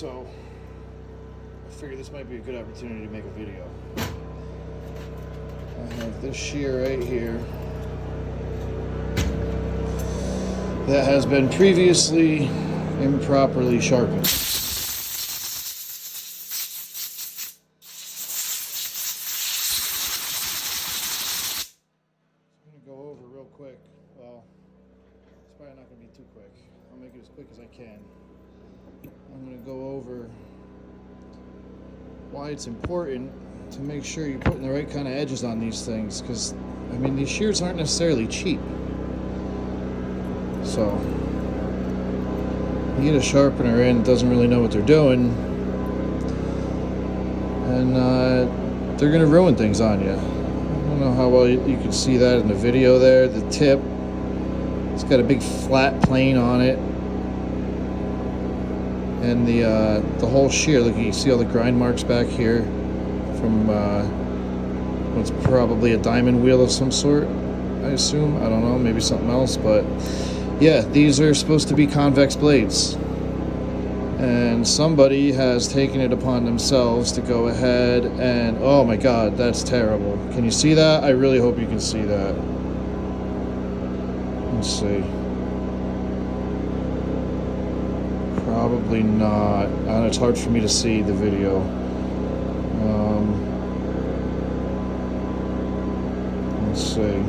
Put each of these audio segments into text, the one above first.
So I figured this might be a good opportunity to make a video. I have this shear right here that has been previously improperly sharpened. I'm going to go over real quick. Well, it's probably not going to be too quick. I'll make it as quick as I can. I'm going to go over why it's important to make sure you're putting the right kind of edges on these things, because I mean these shears aren't necessarily cheap. So you get a sharpener in that doesn't really know what they're doing, and they're gonna ruin things on you. I don't know how well you can see that in the video there. The tip, it's got a big flat plane on it, and the whole shear, look, you see all the grind marks back here from what's probably a diamond wheel of some sort, I assume. I don't know, maybe something else, but yeah, these are supposed to be convex blades, and somebody has taken it upon themselves to go ahead and, oh my god, that's terrible. Can you see that? I really hope you can see that. Let's see. Probably not. It's hard for me to see the video. Let's see.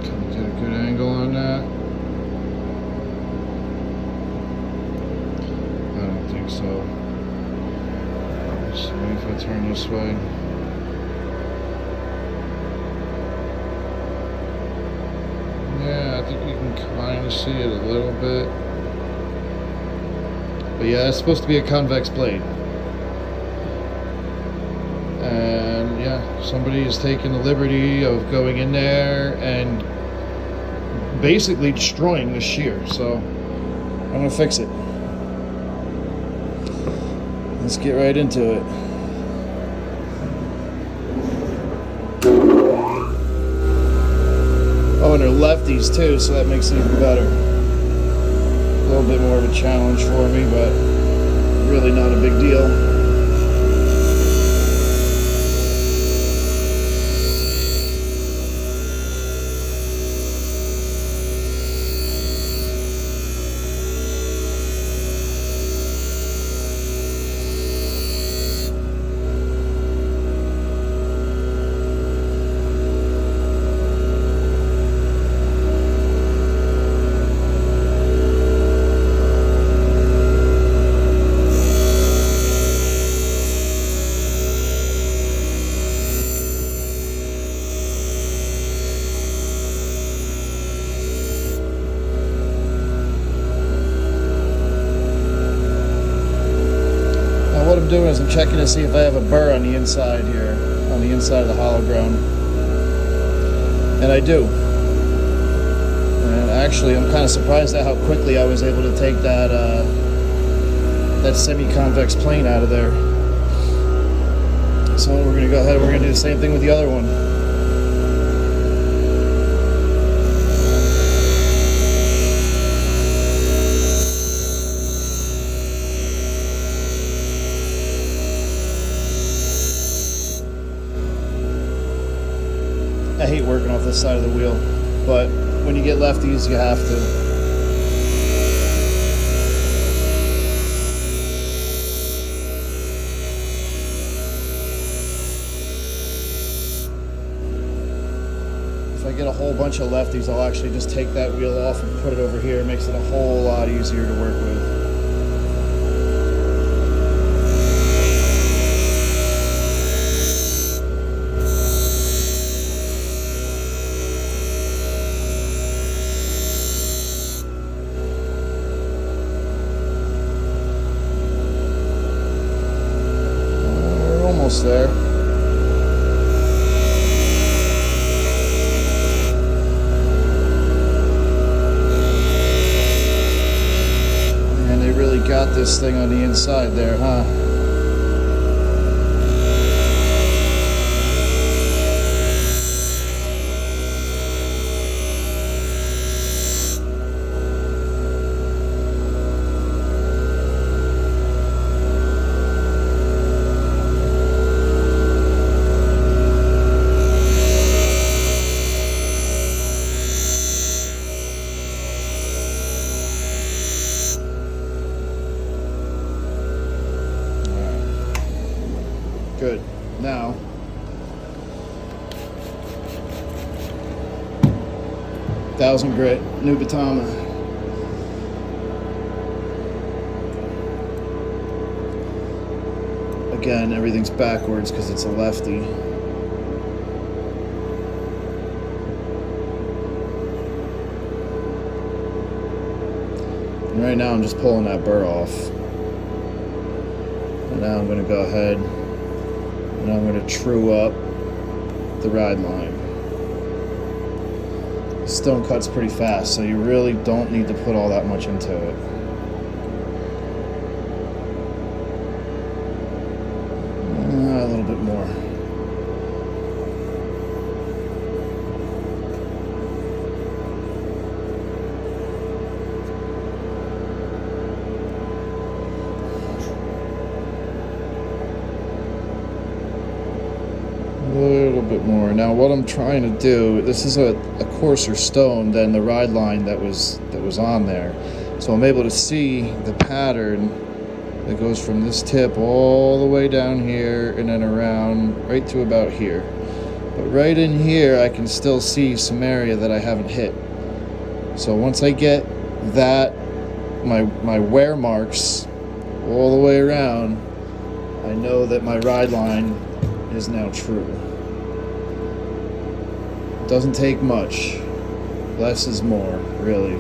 Can we get a good angle on that? I don't think so. Let's see if I turn this way. Yeah, I think you can kind of see it a little bit. But yeah, it's supposed to be a convex blade. And yeah, somebody is taking the liberty of going in there and basically destroying the shear. So I'm gonna fix it. Let's get right into it. Oh, and they're lefties too, so that makes it even better. A little bit more of a challenge for me, but really not a big deal. What I'm doing is I'm checking to see if I have a burr on the inside here, on the inside of the hollow ground, and I do. And actually, I'm kind of surprised at how quickly I was able to take that that semi-convex plane out of there. So we're going to go ahead and we're going to do the same thing with the other one. I hate working off this side of the wheel, but when you get lefties, you have to. If I get a whole bunch of lefties, I'll actually just take that wheel off and put it over here. It makes it a whole lot easier to work with. Almost there. And they really got this thing on the inside there, huh? 1000 grit, new Batama. Again, everything's backwards because it's a lefty. And right now I'm just pulling that burr off. And now I'm going to go ahead and I'm going to true up the ride line. The stone cuts pretty fast, so you really don't need to put all that much into it. A little bit more. A little bit more. Now what I'm trying to do, this is a coarser stone than the ride line that was on there. So I'm able to see the pattern that goes from this tip all the way down here and then around right to about here. But right in here I can still see some area that I haven't hit. So once I get that, my wear marks all the way around, I know that my ride line is now true. Doesn't take much. Less is more, really.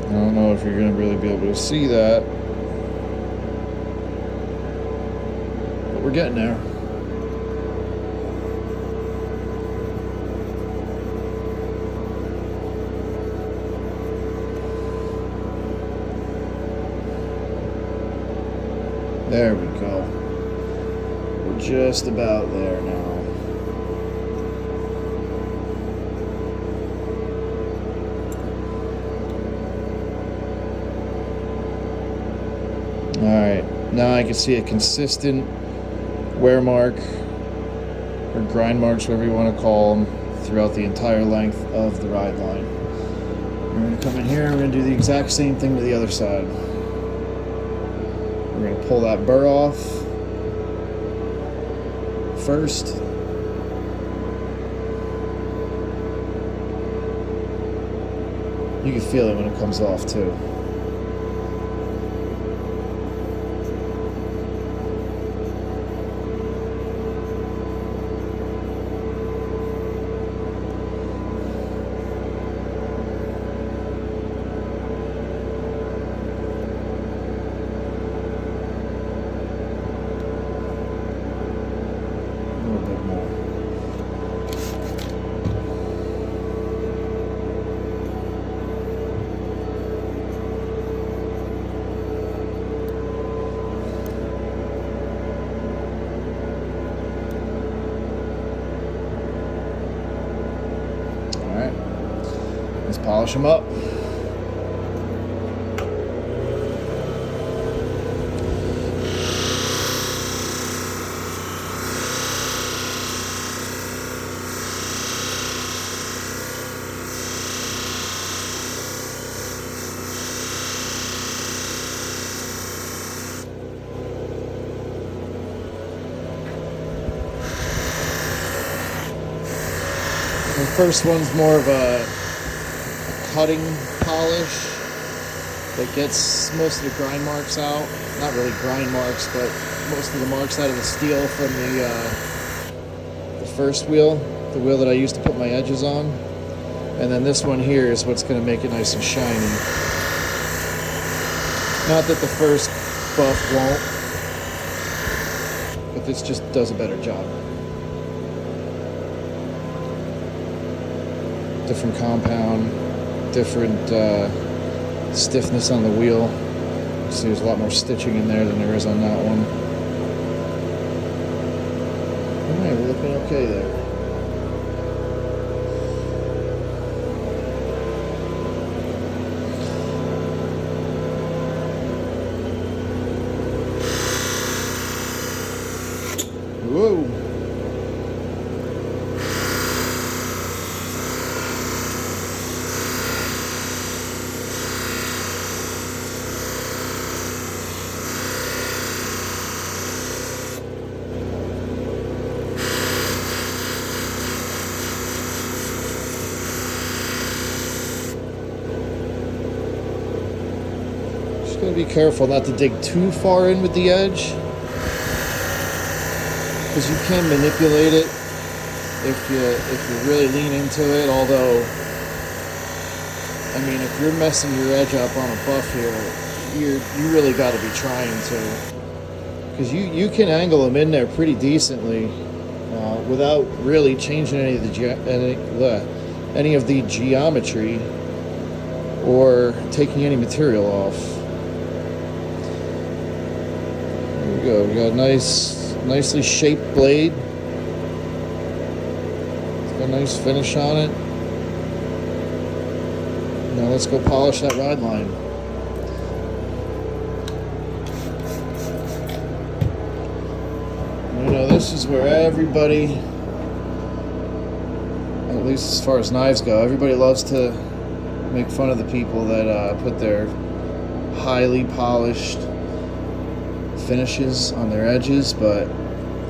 I don't know if you're going to really be able to see that, but we're getting there. There we go. We're just about there now. Alright, now I can see a consistent wear mark, or grind marks, whatever you want to call them, throughout the entire length of the ride line. We're going to come in here and we're going to do the exact same thing to the other side. We're going to pull that burr off first. You can feel it when it comes off too. Let's polish them up. The first one's more of a cutting polish that gets most of the grind marks out. Not really grind marks, but most of the marks out of the steel from the first wheel, the wheel that I used to put my edges on. And then this one here is what's going to make it nice and shiny. Not that the first buff won't, but this just does a better job. Different compound, different stiffness on the wheel. See, there's a lot more stitching in there than there is on that one. Alright, we're looking okay there. Whoa! gotta be careful not to dig too far in with the edge, because you can manipulate it if you really lean into it. Although, I mean, if you're messing your edge up on a buff here, you really got to be trying to, because you can angle them in there pretty decently without really changing any of the geometry or taking any material off. There we go. We got a nicely shaped blade. It's got a nice finish on it. Now let's go polish that ride line. You know, this is where everybody, at least as far as knives go, everybody loves to make fun of the people that put their highly polished finishes on their edges, but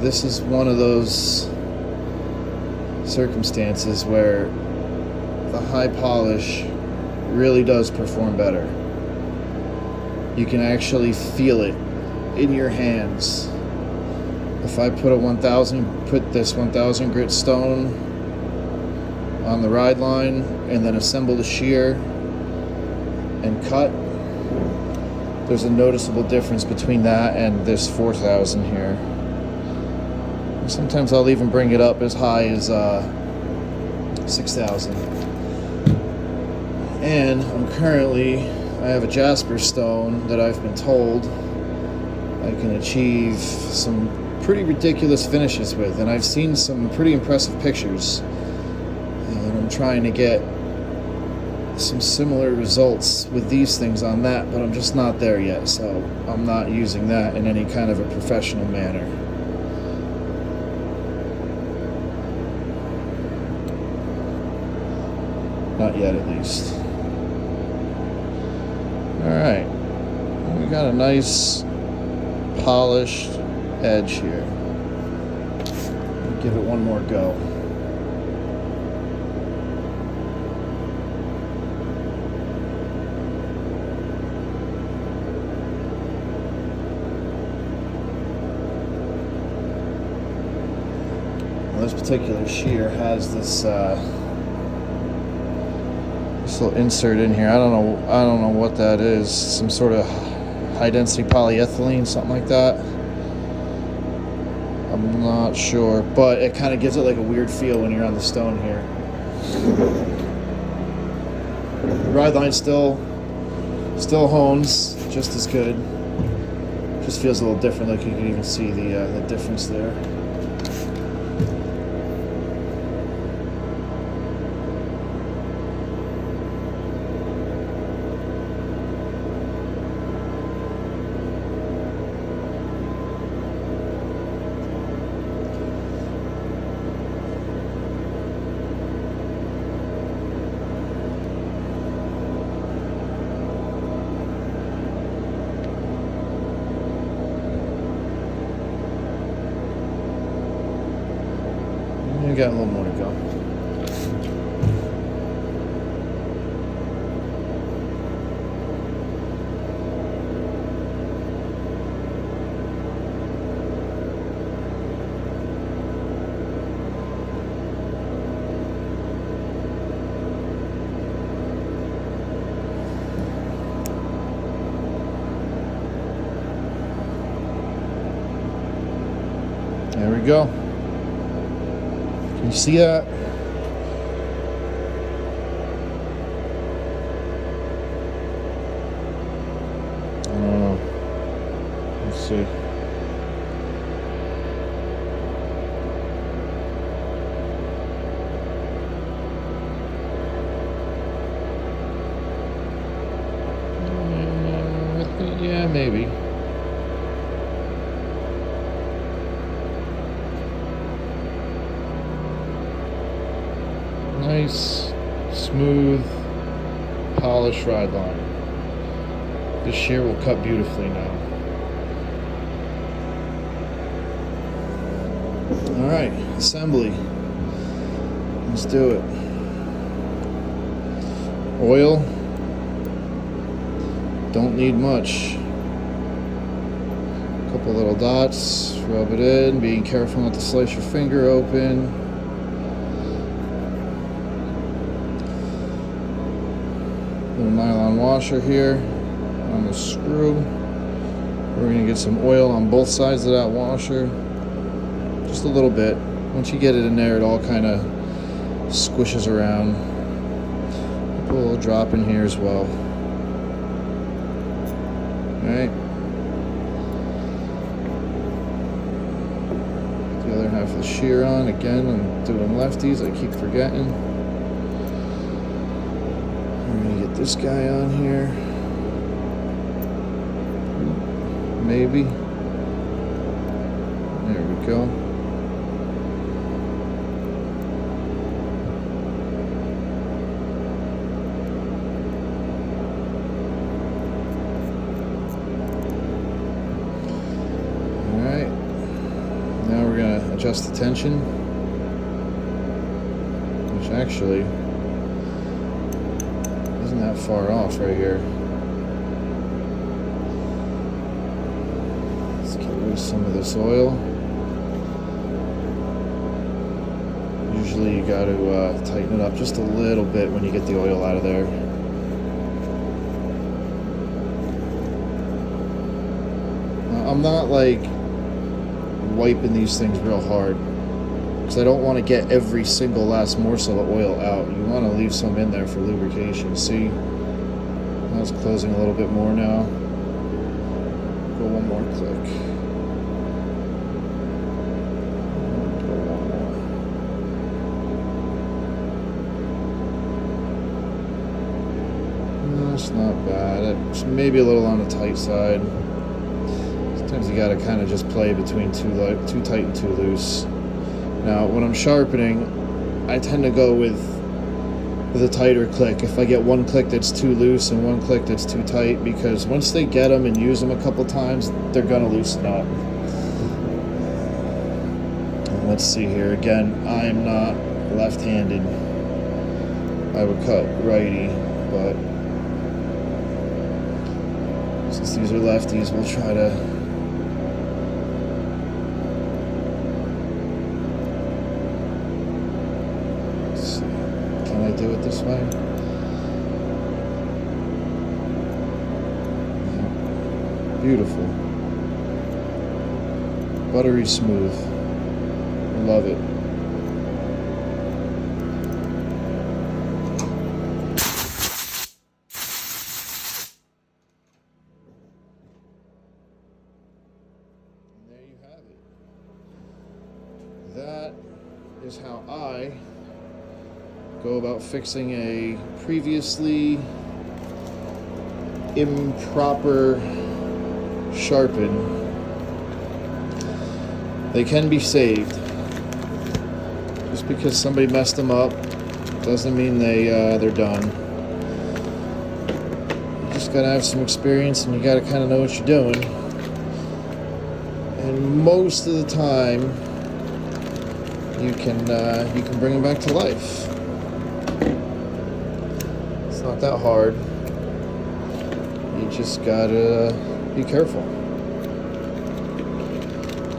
this is one of those circumstances where the high polish really does perform better. You can actually feel it in your hands. If I put this 1000 grit stone on the ride line and then assemble the shear and cut, there's a noticeable difference between that and this 4000 here. And sometimes I'll even bring it up as high as 6000. And I have a jasper stone that I've been told I can achieve some pretty ridiculous finishes with, and I've seen some pretty impressive pictures, and I'm trying to get some similar results with these things on that, but I'm just not there yet, so I'm not using that in any kind of a professional manner. Not yet, at least. Alright, we got a nice polished edge here. Give it one more go. Well, this particular shear has this little insert in here. I don't know what that is. Some sort of high density polyethylene, something like that. I'm not sure, but it kind of gives it like a weird feel when you're on the stone here. The ride line still hones just as good. Just feels a little different. Like you can even see the difference there. We got a little more to go. There we go. Can you see that? I don't know. Let's see. Yeah, maybe. Nice, smooth, polished ride line. This shear will cut beautifully now. Alright, assembly. Let's do it. Oil. Don't need much. A couple little dots, rub it in, being careful not to slice your finger open. Little nylon washer here on the screw. We're going to get some oil on both sides of that washer. Just a little bit. Once you get it in there, it all kind of squishes around. Put a little drop in here as well. Alright. The other half of the shear on. Again, I'm doing lefties. I keep forgetting. I'm going to get this guy on here. Maybe. There we go. Alright. Now we're going to adjust the tension, which actually isn't that far off right here. Some of this oil. Usually you got to tighten it up just a little bit when you get the oil out of there. Now, I'm not like wiping these things real hard because I don't want to get every single last morsel of oil out. You want to leave some in there for lubrication. See, that's closing a little bit more now. Go one more click. That's not bad. It's maybe a little on the tight side. Sometimes you gotta kind of just play between too tight and too loose. Now, when I'm sharpening, I tend to go with a tighter click. If I get one click that's too loose and one click that's too tight, because once they get them and use them a couple times, they're gonna loosen up. And let's see here. Again, I'm not left-handed. I would cut righty, but since these are lefties, we'll try to let's see. Can I do it this way? Yeah. Beautiful. Buttery smooth. Love it. That is how I go about fixing a previously improper sharpen. They can be saved. Just because somebody messed them up doesn't mean they're done. You just gotta have some experience and you gotta kind of know what you're doing. And most of the time, you can bring them back to life. It's not that hard. You just gotta be careful.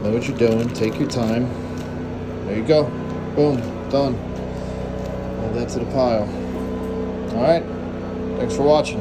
Know what you're doing. Take your time. There you go. Boom. Done. Add that to the pile. Alright. Thanks for watching.